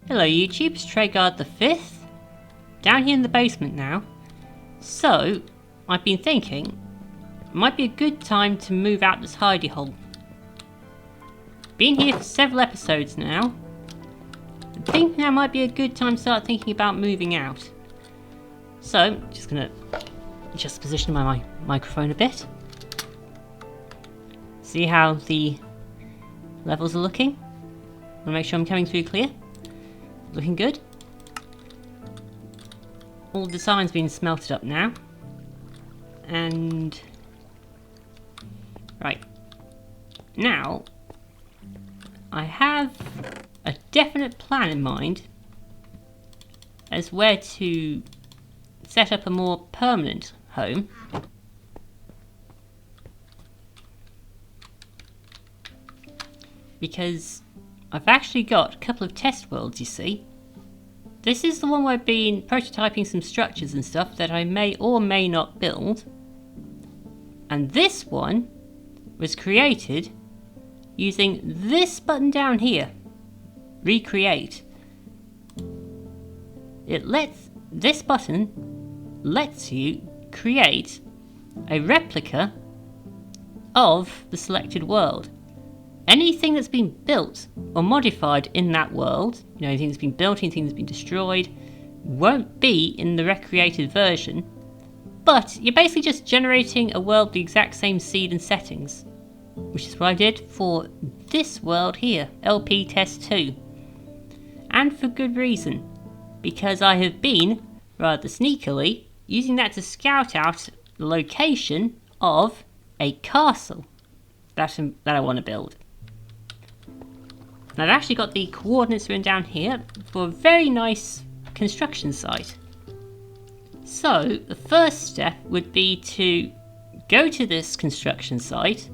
Hello YouTube, it's Treyguard the 5th, down here in the basement now. So, I've been thinking, it might be a good time to move out this hidey-hole. Been here for several episodes now. I think now might be a good time to start thinking about moving out. So, I'm just gonna adjust the position of my microphone a bit. See how the levels are looking. Wanna make sure I'm coming through clear. Looking good. All the design's been smelted up now. And right. Now I have a definite plan in mind as where to set up a more permanent home. Because I've actually got a couple of test worlds, you see. This is the one where I've been prototyping some structures and stuff that I may or may not build. And this one was created using this button down here. Recreate. This button lets you create a replica of the selected world. Anything that's been built or modified in that world, anything that's been built, anything that's been destroyed, won't be in the recreated version, but you're basically just generating a world with the exact same seed and settings, which is what I did for this world here, LP Test 2. And for good reason, because I have been, rather sneakily, using that to scout out the location of a castle that I want to build. Now I've actually got the coordinates written down here for a very nice construction site. So the first step would be to go to this construction site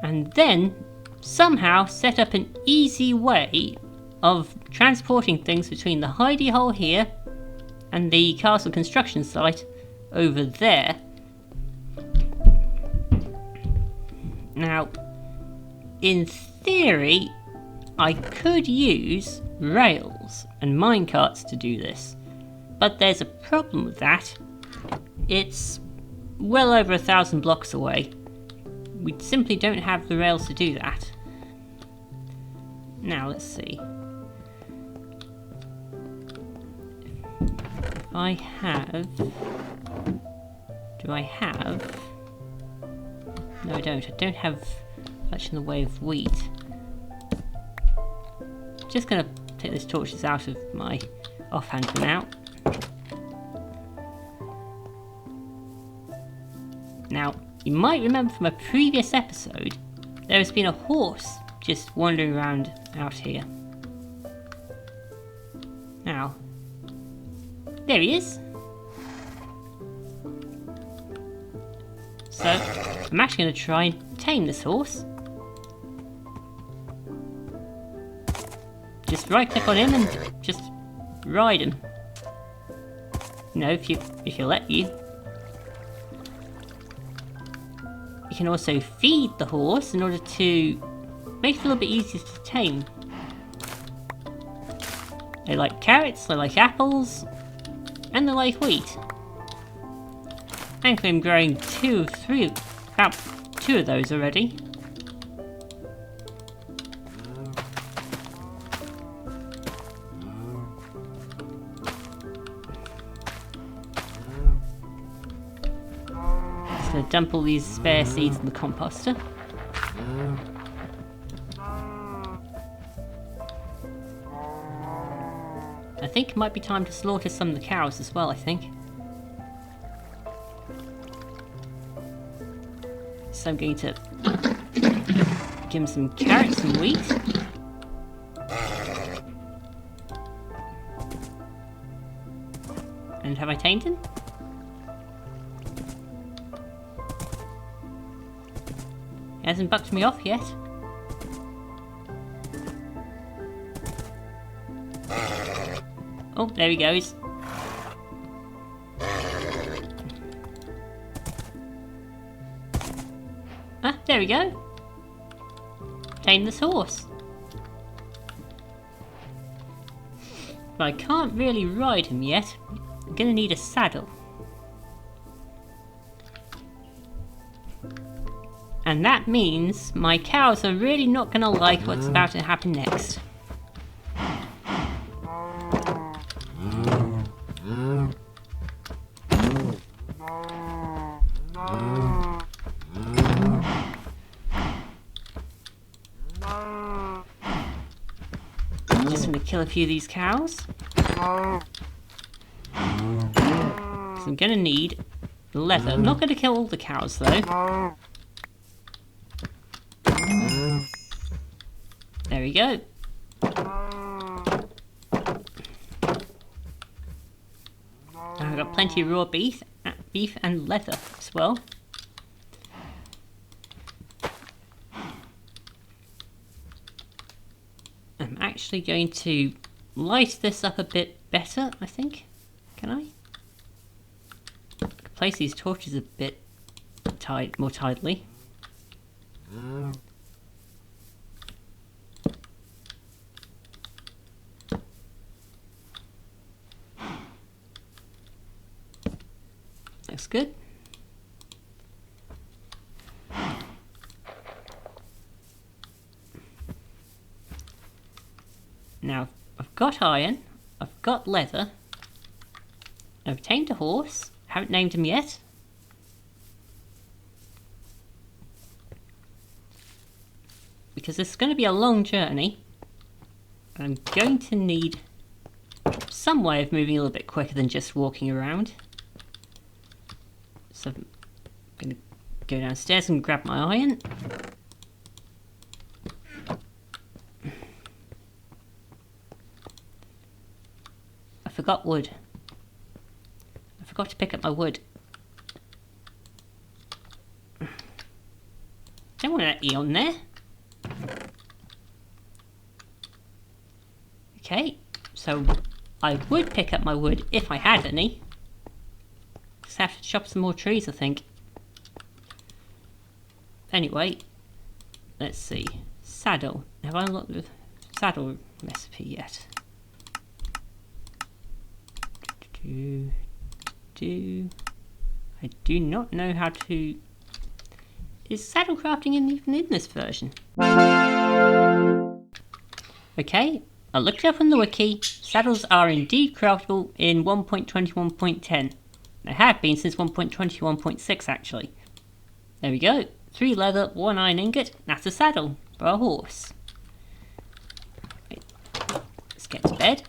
and then somehow set up an easy way of transporting things between the hidey-hole here and the castle construction site over there. Now, in theory, I could use rails and minecarts to do this, but there's a problem with that. It's well over 1,000 blocks away. We simply don't have the rails to do that. Now let's see. If I have... Do I have... No, I don't. I don't have much in the way of wheat. Just gonna take those torches out of my offhand for now. Now, you might remember from a previous episode, there has been a horse just wandering around out here. Now, there he is. So, I'm actually going to try and tame this horse. Just right click on him and just ride him. If he'll let you. You can also feed the horse in order to make it a little bit easier to tame. They like carrots, they like apples, and they like wheat. Thankfully I'm growing about two of those already. Just gonna dump all these spare seeds in the composter. I think it might be time to slaughter some of the cows as well, I think. So I'm going to give him some carrots and wheat. And have I tamed him? He hasn't bucked me off yet. Oh, there he goes. Ah, there we go. Tame this horse. But I can't really ride him yet. I'm gonna need a saddle. And that means my cows are really not gonna like what's about to happen next. Just gonna kill a few of these cows. So I'm gonna need leather. I'm not gonna kill all the cows though. There we go. I've got plenty of raw beef and leather as well. I'm actually going to light this up a bit better, I think. Can I? Place these torches a bit more tightly. Looks good. Now, I've got iron, I've got leather, I've obtained a horse, haven't named him yet. Because this is going to be a long journey, I'm going to need some way of moving a little bit quicker than just walking around. So I'm going to go downstairs and grab my iron. I forgot wood. I forgot to pick up my wood. Don't want that E on there. Okay, so I would pick up my wood if I had any. Just have to chop some more trees, I think. Anyway, let's see. Saddle. Have I unlocked the saddle recipe yet? I do not know how to... Is saddle crafting even in this version? Okay, I looked up on the wiki. Saddles are indeed craftable in 1.21.10. They have been since 1.21.6 actually. There we go. 3 leather, 1 iron ingot. That's a saddle for a horse. Right. Let's get to bed.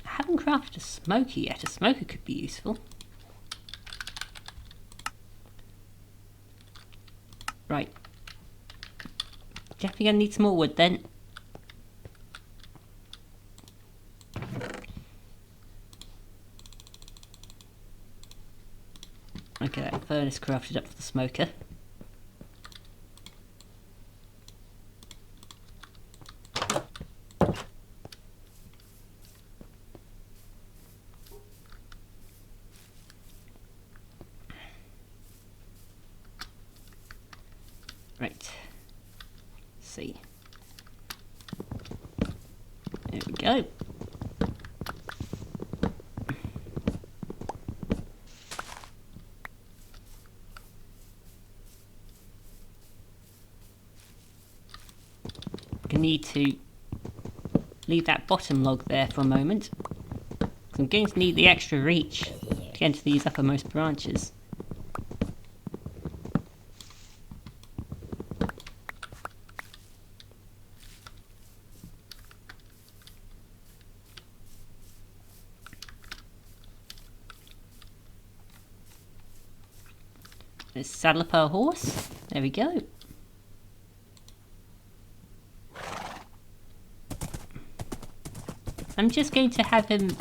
I haven't crafted a smoker yet. A smoker could be useful. Right. Definitely gonna need some more wood then. Okay, that furnace crafted up for the smoker. Right. Let's see. There we go. I need to leave that bottom log there for a moment. I'm going to need the extra reach to get into these uppermost branches. Let's saddle up our horse. There we go. I'm just going to have him...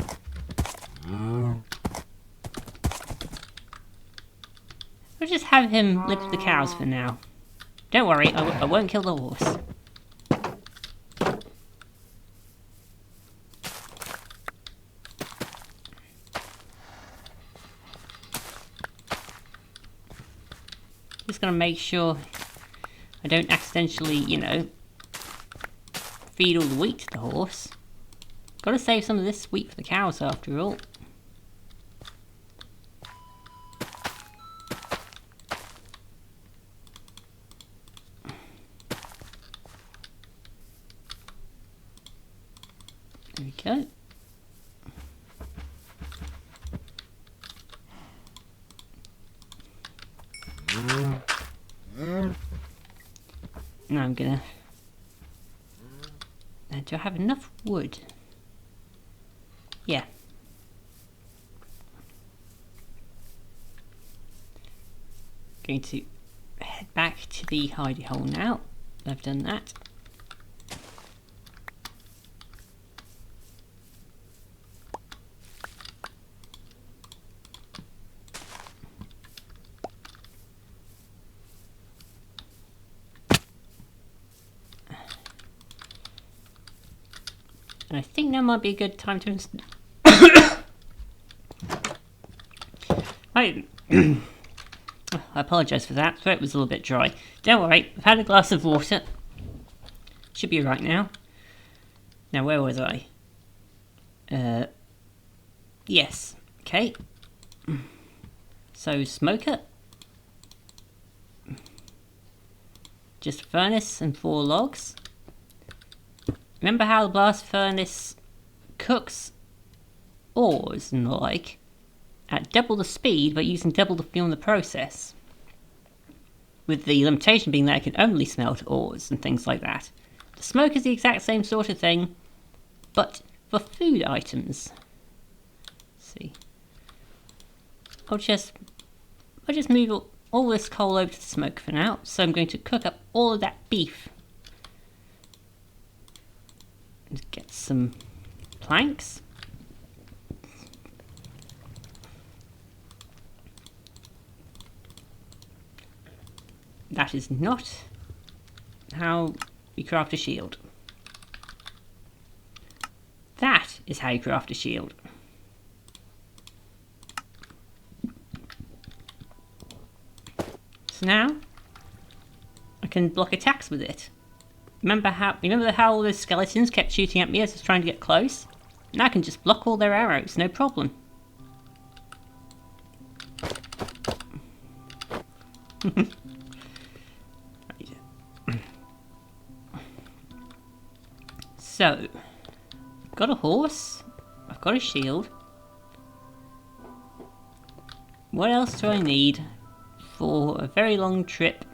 I'll just have him lick the cows for now. Don't worry, I won't kill the horse. Just gotta make sure I don't accidentally, you know, feed all the wheat to the horse. Gotta save some of this wheat for the cows after all. There we go. Now I'm gonna... Now, do I have enough wood? Yeah. Going to head back to the hidey-hole now. I've done that. And I think now might be a good time to I apologise for that, throat was a little bit dry. Don't worry, I've had a glass of water. Should be right now. Now where was I? Yes, okay. So smoker. Just furnace and 4 logs. Remember how the blast furnace cooks ores and the like at double the speed but using double the fuel in the process? With the limitation being that it can only smelt ores and things like that. The smoke is the exact same sort of thing, but for food items. Let's see. I'll just move all this coal over to the smoke for now. So I'm going to cook up all of that beef. Let's get some planks. That is not how you craft a shield. That is how you craft a shield. So now I can block attacks with it. Remember how all those skeletons kept shooting at me as I was trying to get close? Now I can just block all their arrows, no problem. So, I've got a horse, I've got a shield. What else do I need for a very long trip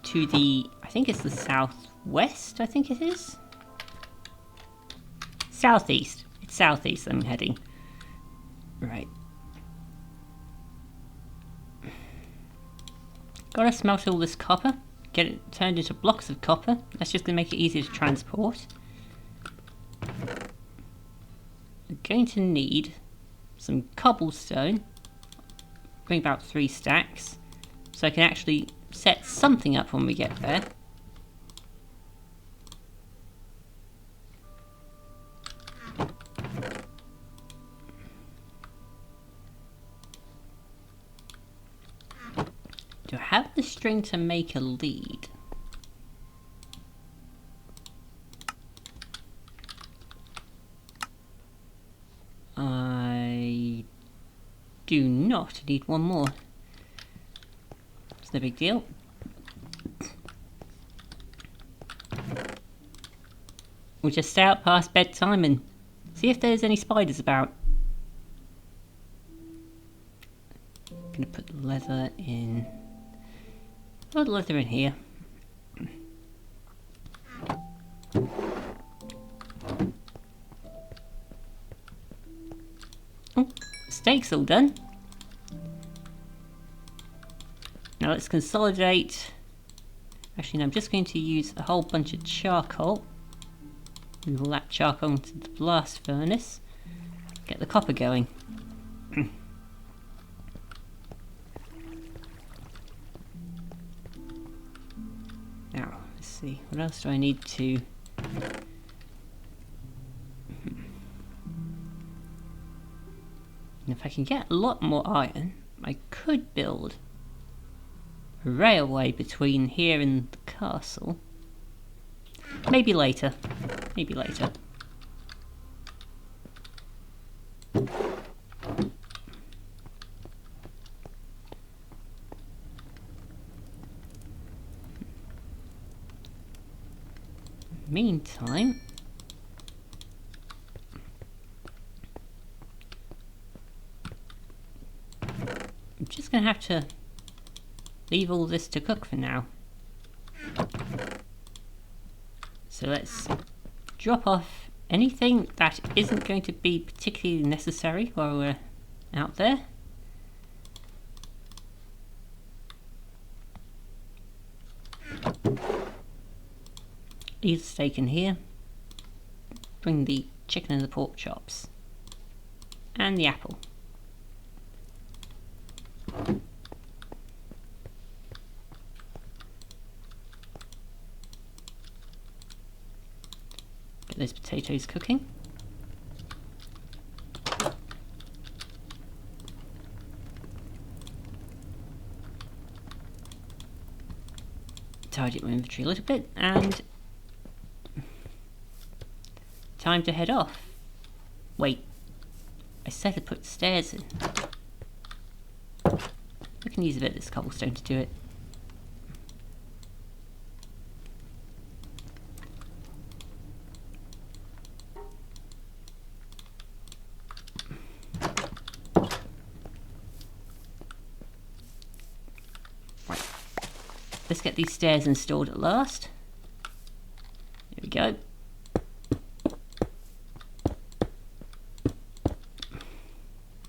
to the, I think it's the southwest, I think it is? Southeast. It's southeast I'm heading. Right. Gotta smelt all this copper. Get it turned into blocks of copper. That's just gonna make it easier to transport. We're going to need some cobblestone. Bring about 3 stacks. So I can actually set something up when we get there. Do I have the string to make a lead? I do not. I need one more. It's no big deal. We'll just stay out past bedtime and see if there's any spiders about. I'm gonna put the leather in. Put the leather in here. Oh, steak's all done. Now let's consolidate. Actually, no, I'm just going to use a whole bunch of charcoal. Move all that charcoal into the blast furnace. Get the copper going. Now, let's see. What else do I need to... And if I can get a lot more iron, I could build railway between here and the castle. Maybe later. Maybe later. Meantime, I'm just going to have to leave all this to cook for now. So let's drop off anything that isn't going to be particularly necessary while we're out there. Leave the steak in here. Bring the chicken and the pork chops. And the apple. Get those potatoes cooking. Tidy up my inventory a little bit, and time to head off. Wait, I said to put stairs in. I can use a bit of this cobblestone to do it. Right, let's get these stairs installed at last. Here we go.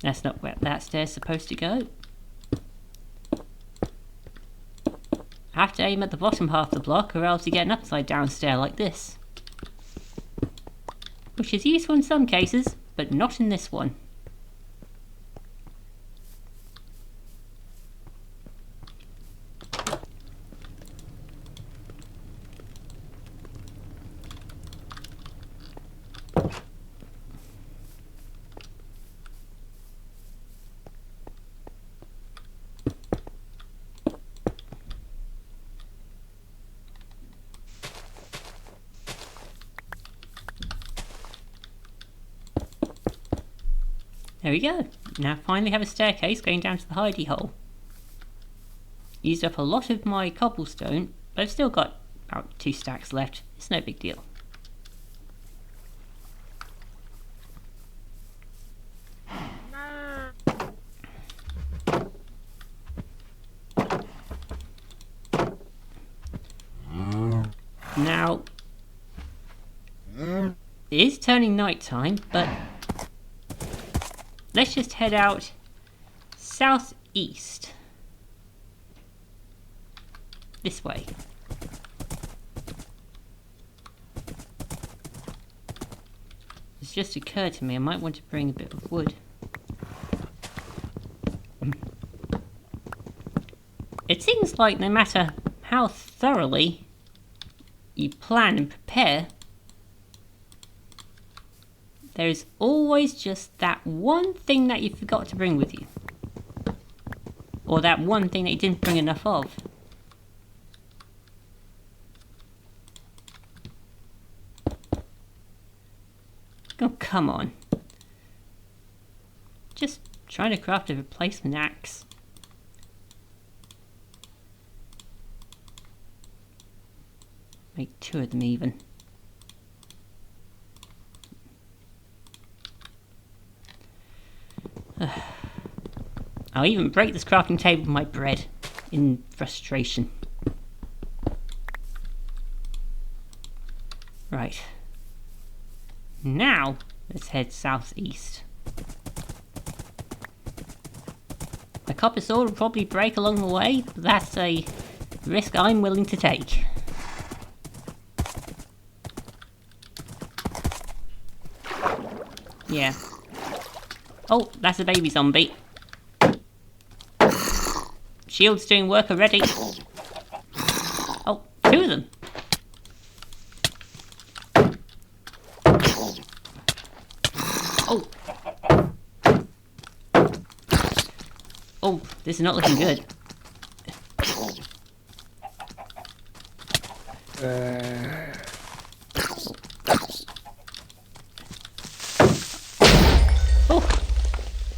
That's not where that stair's supposed to go. I have to aim at the bottom half of the block, or else you get an upside down stair like this. Which is useful in some cases, but not in this one. There we go. Now finally have a staircase going down to the Hidey-Hole. Used up a lot of my cobblestone, but I've still got about 2 stacks left. It's no big deal. Now, it is turning night time, but let's just head out southeast. This way. It's just occurred to me I might want to bring a bit of wood. It seems like no matter how thoroughly you plan and prepare, there is always just that one thing that you forgot to bring with you. Or that one thing that you didn't bring enough of. Oh, come on. Just trying to craft a replacement axe. Make 2 of them even. I'll even break this crafting table with my bread in frustration. Right. Now, let's head southeast. The copper sword will probably break along the way, but that's a risk I'm willing to take. Yeah. Oh, that's a baby zombie. Shield's doing work already. Oh, 2 of them. Oh. Oh, this is not looking good. Oh,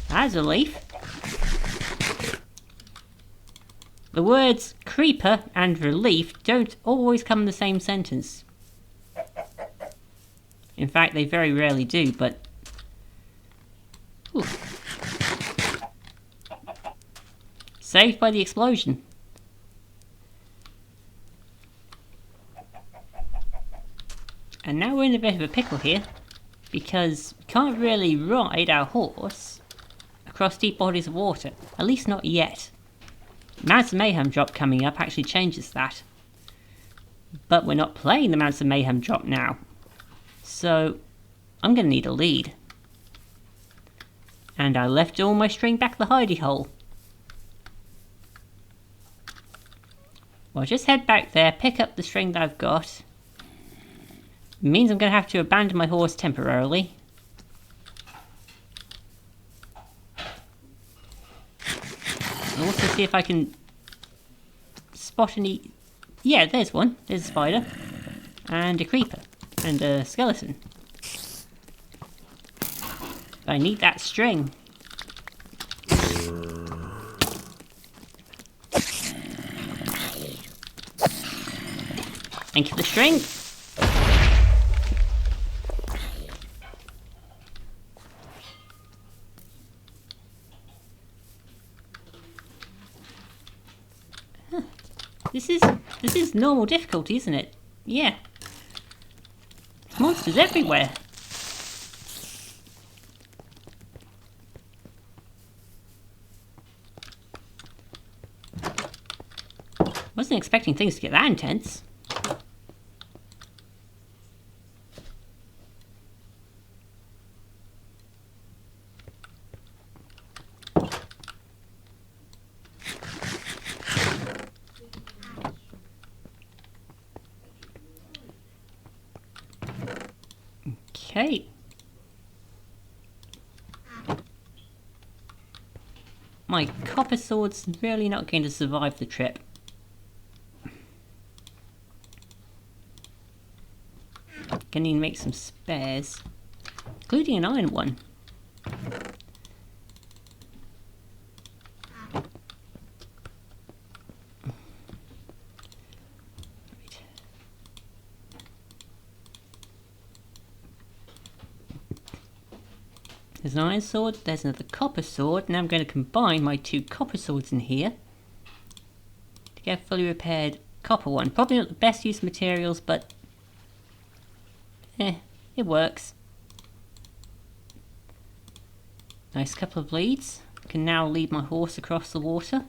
that's a leaf. The words creeper and relief don't always come in the same sentence. In fact, they very rarely do, but... Ooh. Saved by the explosion. And now we're in a bit of a pickle here, because we can't really ride our horse across deep bodies of water. At least not yet. Mounts of Mayhem drop coming up actually changes that. But we're not playing the Mounts of Mayhem drop now. So, I'm going to need a lead. And I left all my string back the Hidey-Hole. Well, just head back there, pick up the string that I've got. It means I'm going to have to abandon my horse temporarily. I'll also see if I can spot any... Yeah, there's one. There's a spider. And a creeper. And a skeleton. I need that string. Thank you for the string. Huh. This is normal difficulty, isn't it? Yeah. Monsters everywhere. Wasn't expecting things to get that intense. Okay. My copper sword's really not going to survive the trip. Gonna need to make some spares, including an iron one. There's an iron sword, there's another copper sword. Now I'm going to combine my two copper swords in here to get a fully repaired copper one. Probably not the best use of materials, but it works. Nice couple of leads. Can now lead my horse across the water.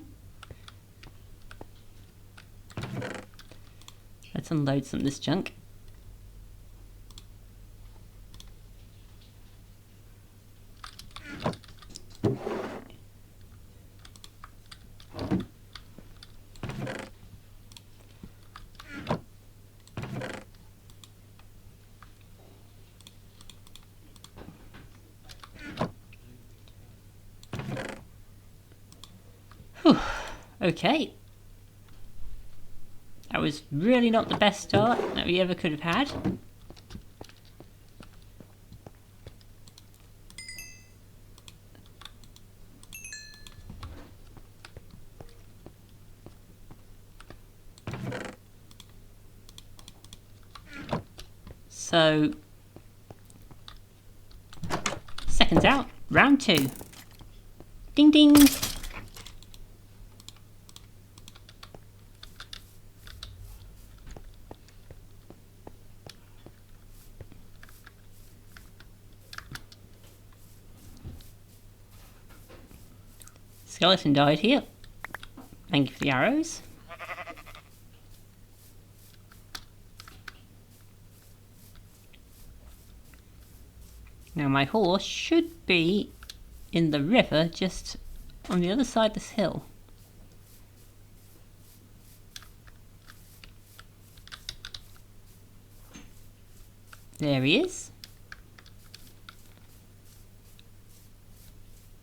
Let's unload some of this junk. Whew. Okay. That was really not the best start that we ever could have had. So, seconds out, round 2. Ding ding! Skeleton died here. Thank you for the arrows. Now my horse should be in the river just on the other side of this hill. There he is.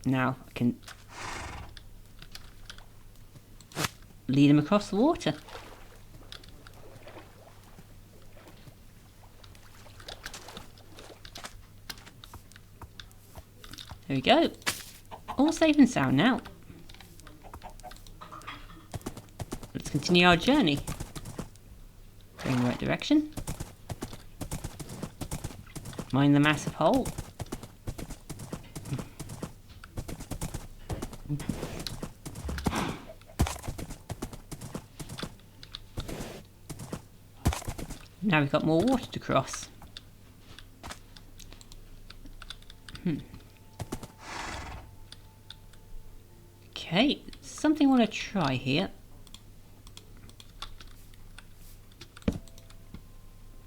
Now I can lead him across the water. There we go. All safe and sound now. Let's continue our journey. Going in the right direction. Mine the massive hole. Now we've got more water to cross. Okay, something I want to try here.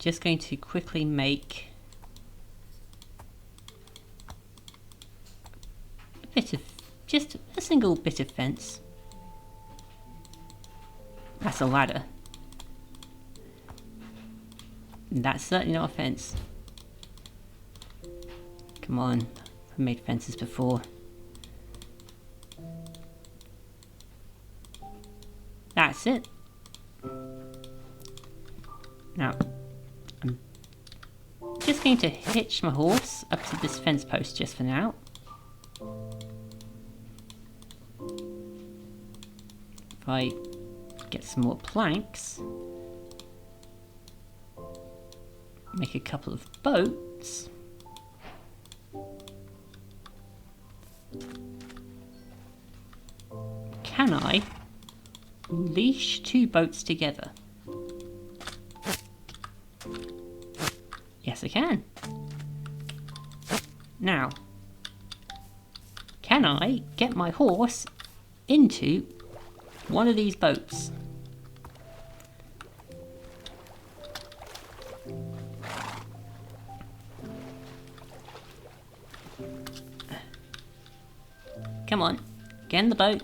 Just going to quickly make a bit of, just a single bit of fence. That's a ladder. That's certainly not a fence. Come on, I've made fences before. That's it. Now, I'm just going to hitch my horse up to this fence post just for now. If I get some more planks, make a couple of boats. Can I leash two boats together? Yes, I can. Now, can I get my horse into one of these boats? Come on, get in the boat.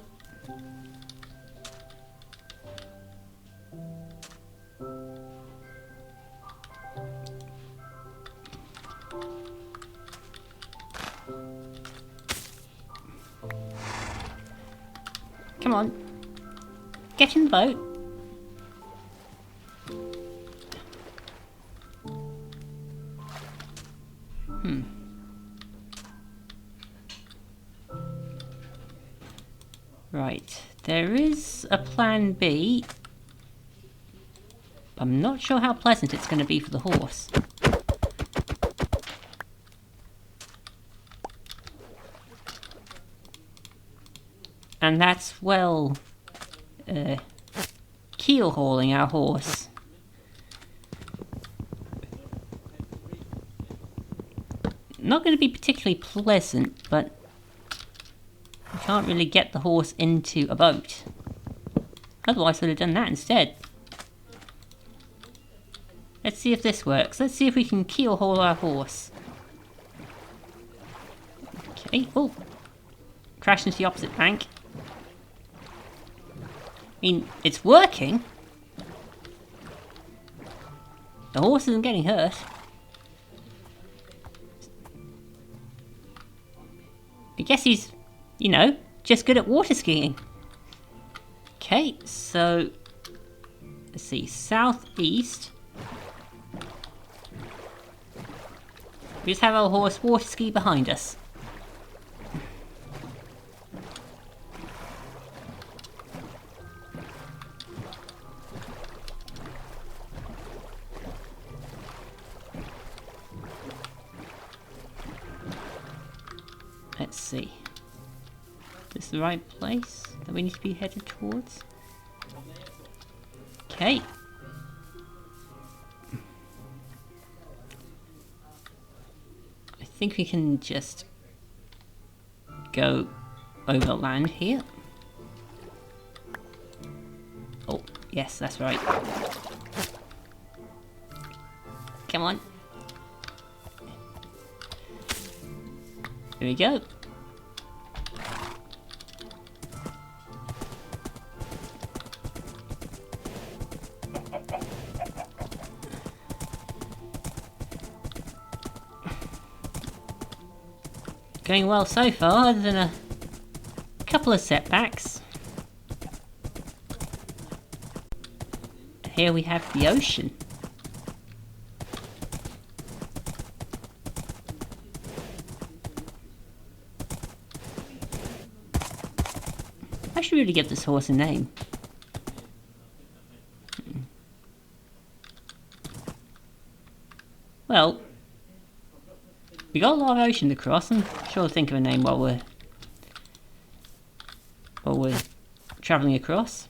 Come on, get in the boat. Right, there is a plan B. I'm not sure how pleasant it's going to be for the horse. And that's, well, keel hauling our horse. Not going to be particularly pleasant, but I can't really get the horse into a boat. Otherwise I'd have done that instead. Let's see if this works. Let's see if we can keel haul our horse. Okay, oh. Crashed into the opposite bank. I mean, it's working. The horse isn't getting hurt. I guess he's, you know, just good at water skiing. Okay, so let's see, southeast. We just have our horse water ski behind us. Let's see. Is this the right place that we need to be headed towards? Okay. I think we can just go over land here. Oh, yes, that's right. Come on. Here we go. Going well so far, other than a couple of setbacks. Here we have the ocean. I should really give this horse a name. Well, we got a lot of ocean to cross. I'm sure I'll think of a name while we're travelling across.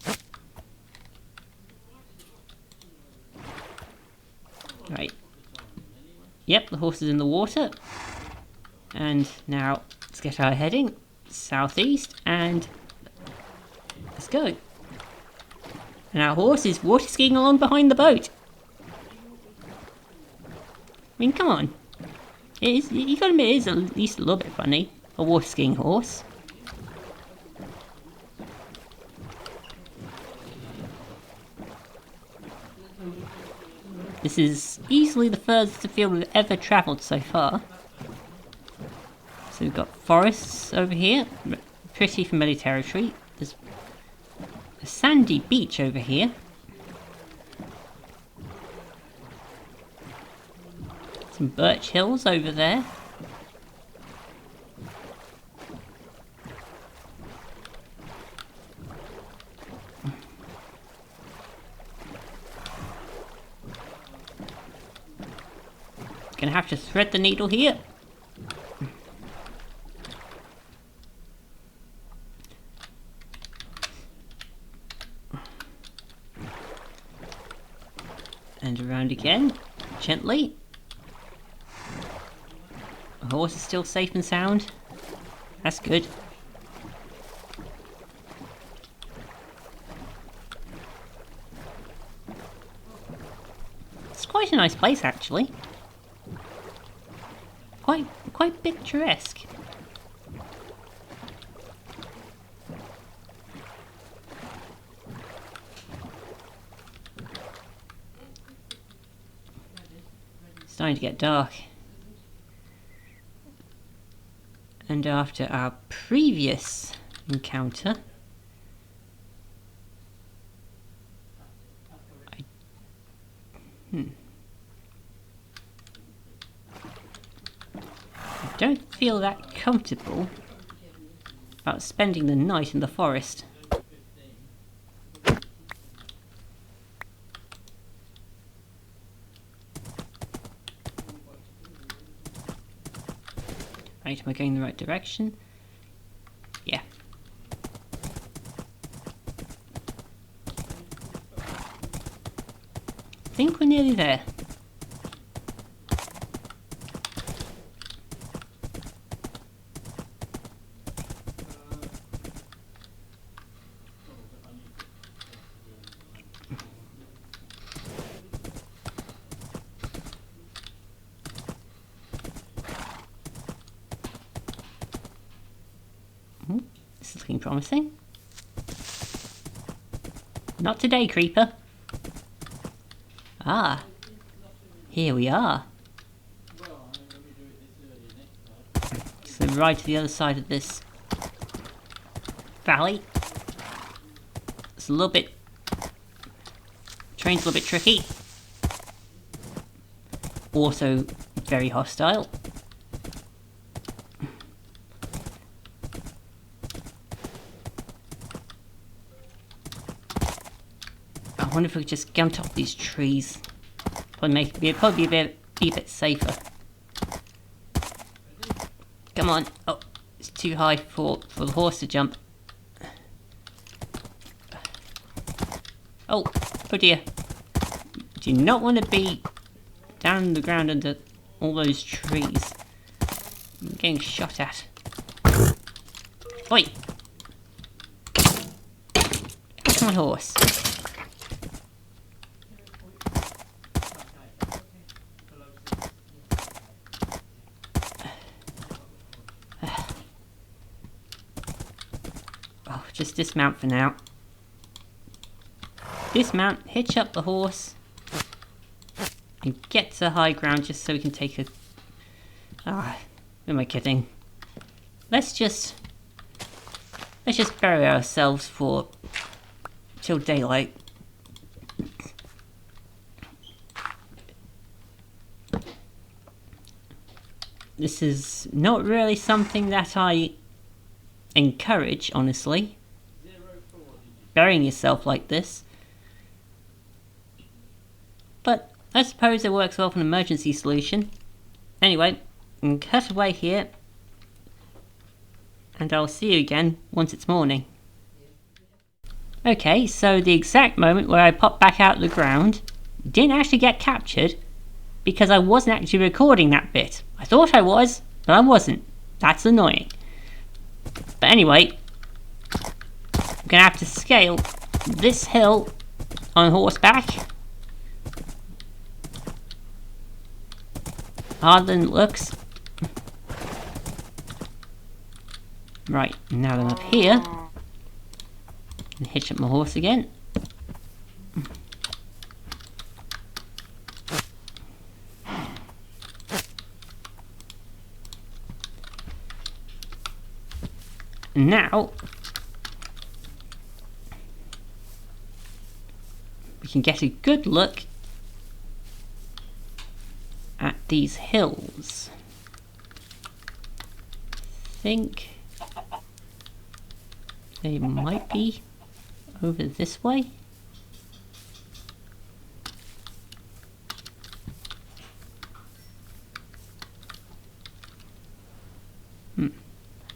Right. Yep, the horse is in the water. And now let's get our heading southeast and let's go. And our horse is water skiing along behind the boat. I mean, come on. You gotta admit, it is at least a little bit funny. A water skiing horse. This is easily the furthest afield we've ever travelled so far. So we've got forests over here. Pretty familiar territory. There's a sandy beach over here. Some birch hills over there. Gonna have to thread the needle here. And around again, gently. The horse is still safe and sound. That's good. It's quite a nice place, actually. Quite picturesque. It's starting to get dark. And after our previous encounter, I don't feel that comfortable about spending the night in the forest. Right, am I going in the right direction? Yeah. I think we're nearly there. This is looking promising. Not today, creeper. Ah, here we are. So right to the other side of this valley. It's a little bit... Terrain's a little bit tricky. Also very hostile. I wonder if we could just get on top of these trees. Probably be a bit safer. Come on. Oh, it's too high for the horse to jump. Oh dear. Do you not want to be down on the ground under all those trees? I'm getting shot at. Oi! Come on, horse. Oh, just dismount for now. Dismount, hitch up the horse, and get to high ground just so we can take a... Ah, who am I kidding? Let's just bury ourselves till daylight. This is not really something that I encourage, honestly. burying yourself like this. But I suppose it works well for an emergency solution. Anyway, I'm going to cut away here, and I'll see you again once it's morning. Okay, so the exact moment where I popped back out of the ground didn't actually get captured because I wasn't actually recording that bit. I thought I was, but I wasn't. That's annoying. But anyway, I'm going to have to scale this hill on horseback. Harder than it looks. Right, now that I'm up here, and hitch up my horse again. Now we can get a good look at these hills. I think they might be over this way.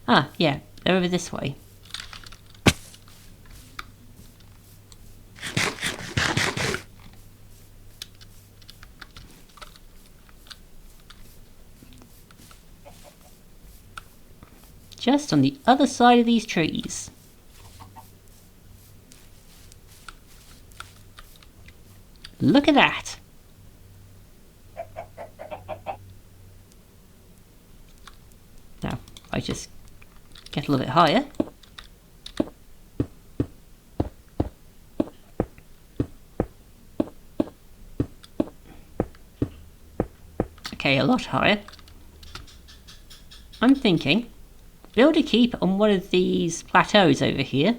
Ah, yeah, they're over this way. Just on the other side of these trees. Look at that! Now, I just get a little bit higher. Okay, a lot higher. I'm thinking, build a keep on one of these plateaus over here.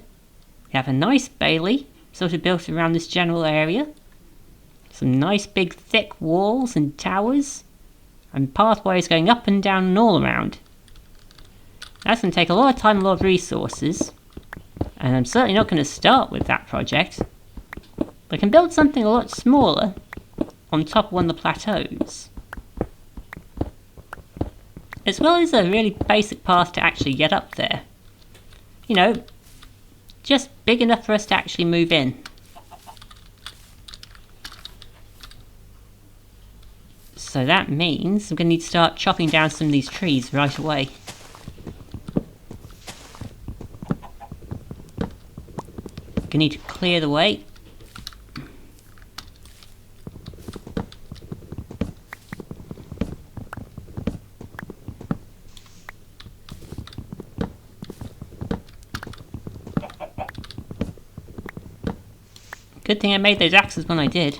We have a nice bailey, sort of built around this general area. Some nice big thick walls and towers, and pathways going up and down and all around. That's going to take a lot of time and a lot of resources, and I'm certainly not going to start with that project. But I can build something a lot smaller on top of one of the plateaus. As well as a really basic path to actually get up there. You know, just big enough for us to actually move in. So that means I'm going to need to start chopping down some of these trees right away. I'm going to need to clear the way. Good thing I made those axes when I did.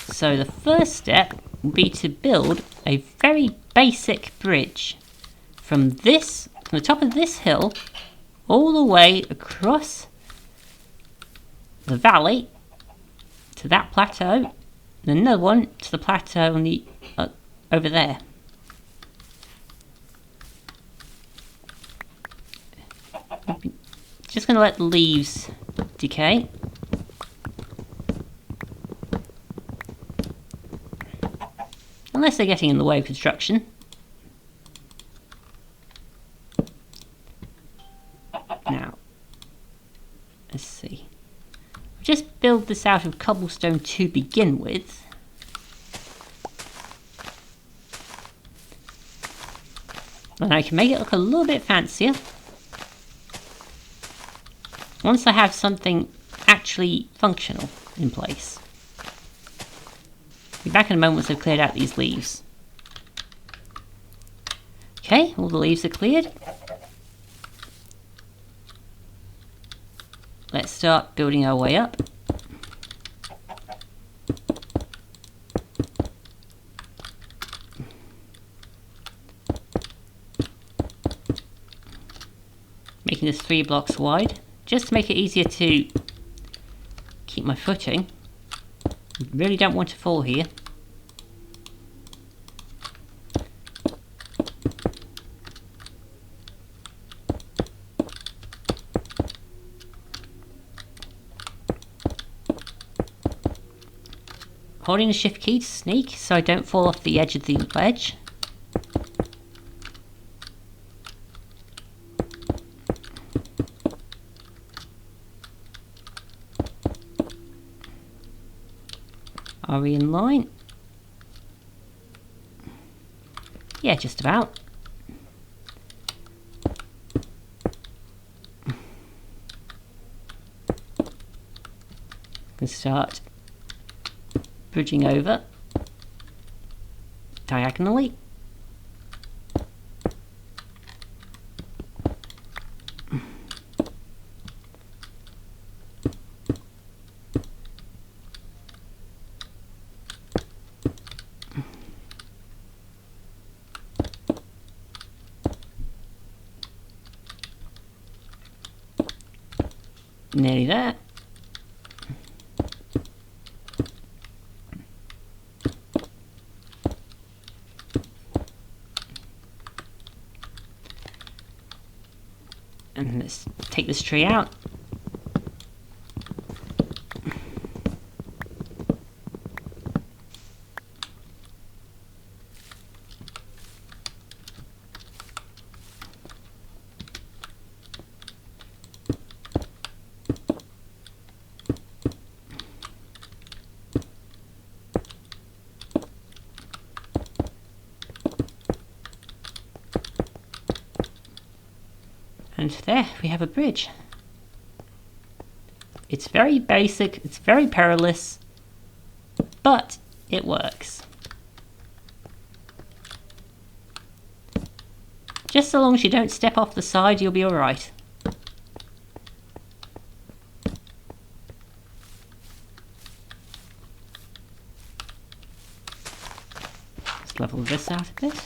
So the first step will be to build a very basic bridge from the top of this hill all the way across the valley to that plateau, and another one to the plateau on the over there. Just going to let the leaves decay. Unless they're getting in the way of construction. Now, let's see. I'll just build this out of cobblestone to begin with. And I can make it look a little bit fancier. Once I have something actually functional in place. Be back in a moment once I've cleared out these leaves. Okay, all the leaves are cleared. Let's start building our way up. making this 3 blocks wide, just to make it easier to keep my footing. Really don't want to fall here. Holding the shift key to sneak so I don't fall off the edge of the ledge. Are we in line? Yeah, just about. Can start bridging over diagonally. Nearly there. And let's take this tree out. And there we have a bridge. It's very basic, it's very perilous, but it works. Just so long as you don't step off the side, you'll be alright. Let's level this out a bit.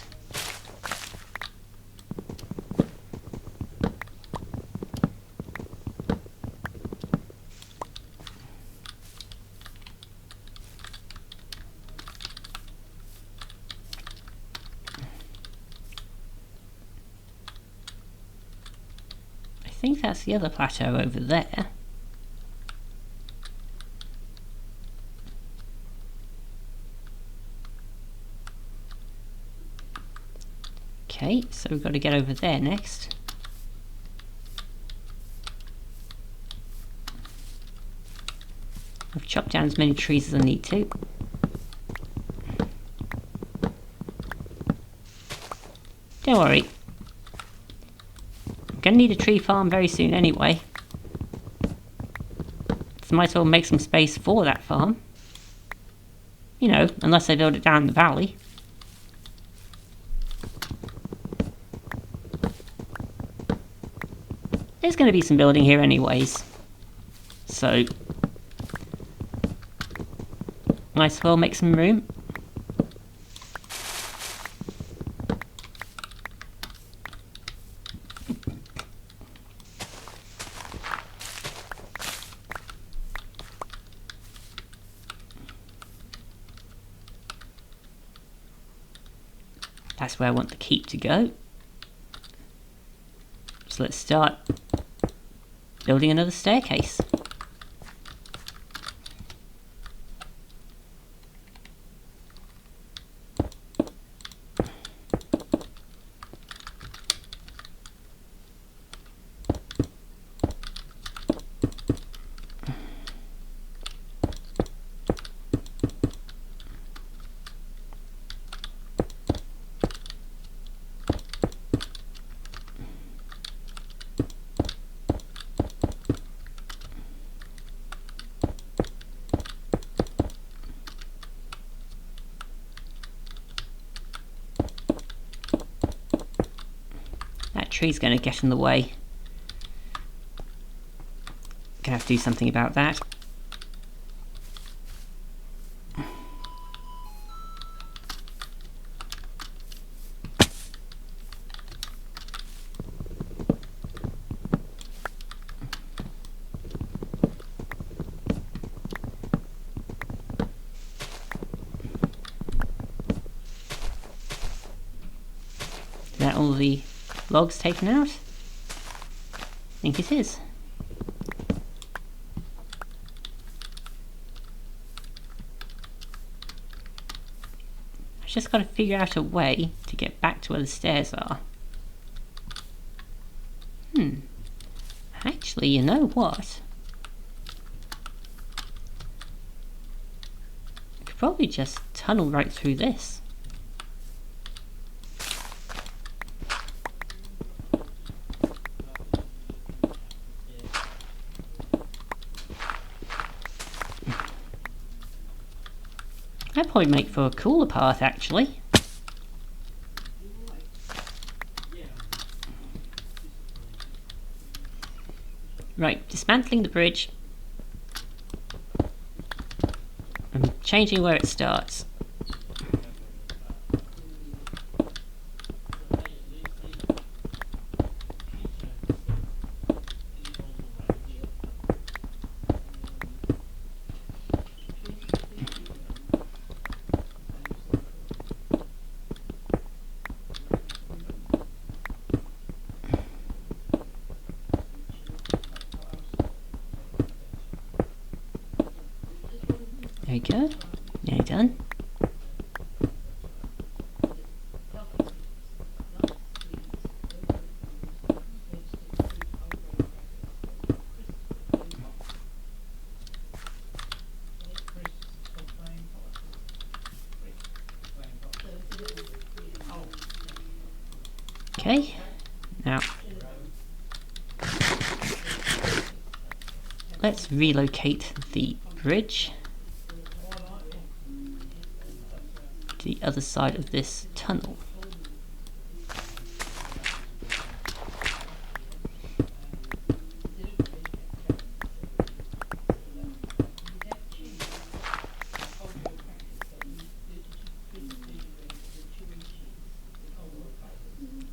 I think that's the other plateau over there. Okay, so we've got to get over there next. I've chopped down as many trees as I need to. Don't worry. I'm gonna need a tree farm very soon anyway. So might as well make some space for that farm. You know, unless I build it down the valley. There's gonna be some building here anyways. So might as well make some room. That's where I want the keep to go. So let's start building another staircase. Tree's going to get in the way. Gonna have to do something about that. all the logs taken out? I think it is. I've just got to figure out a way to get back to where the stairs are. Actually, you know what? I could probably just tunnel right through this. That'd probably make for a cooler path, actually. Right, dismantling the bridge. I'm changing where it starts. There we go. Nearly done. Okay, now let's relocate the bridge to the other side of this tunnel.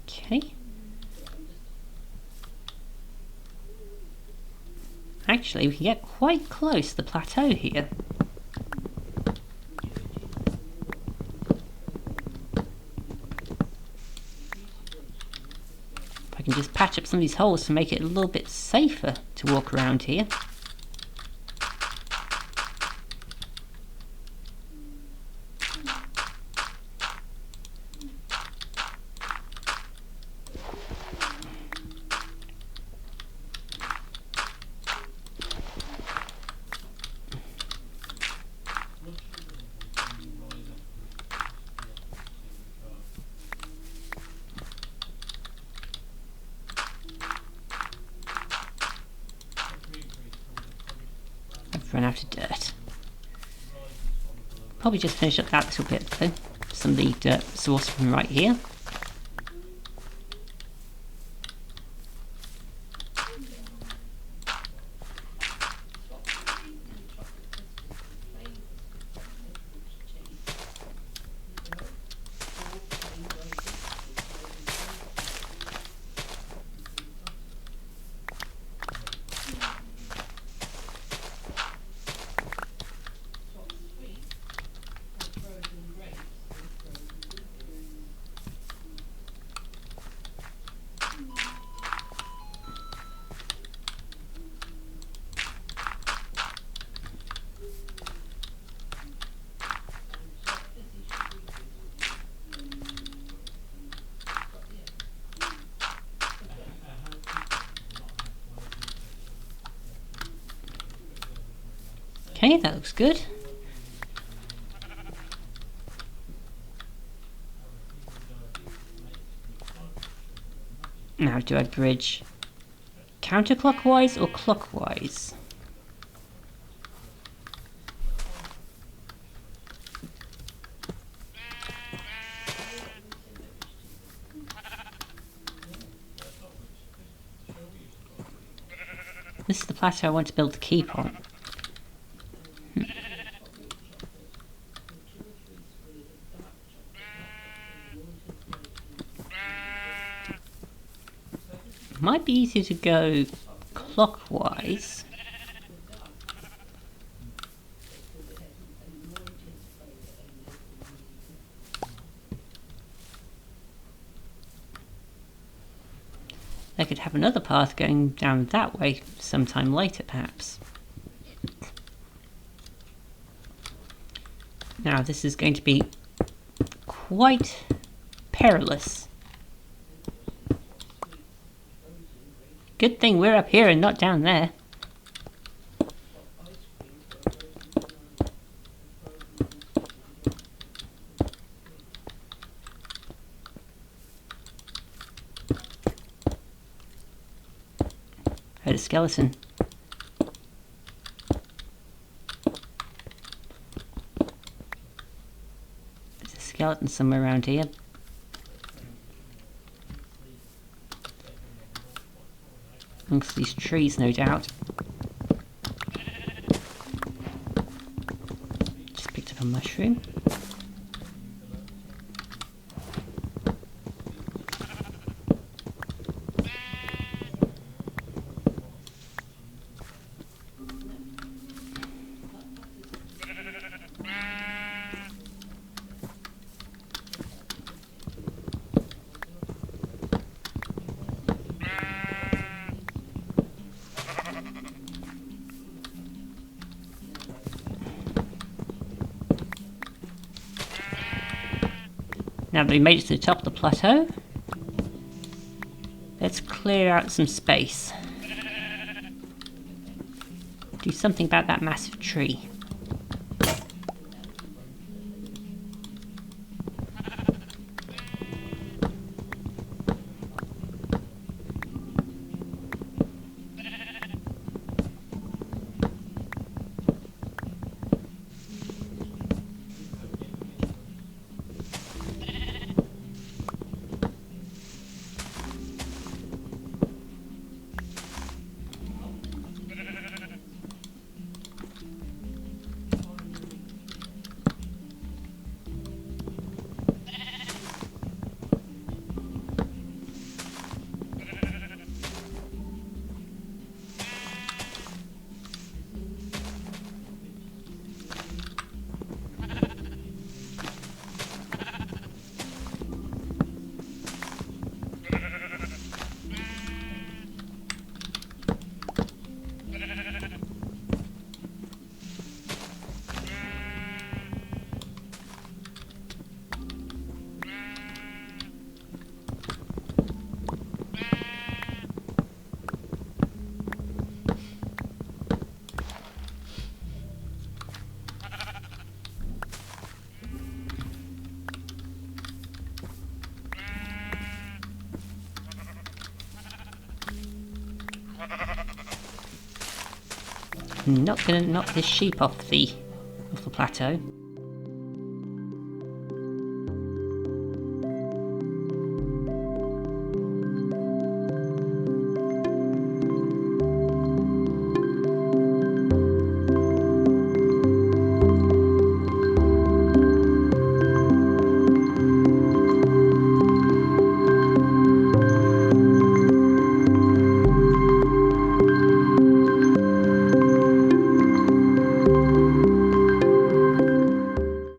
Okay. Actually, we can get quite close to the plateau here. If I can just patch up some of these holes to make it a little bit safer to walk around here. Run out of dirt. Probably just finish up that little bit though. Some of the dirt source from right here. Okay, that looks good. Now, do I bridge counterclockwise or clockwise? This is the plateau I want to build the keep on. Might be easier to go clockwise. I could have another path going down that way sometime later, perhaps. Now, this is going to be quite perilous. Good thing we're up here and not down there. Heard a skeleton. There's a skeleton somewhere around here. Amongst these trees, no doubt. Just picked up a mushroom. Now that we made it to the top of the plateau, let's clear out some space. Do something about that massive tree. I'm not going to knock this sheep off the plateau.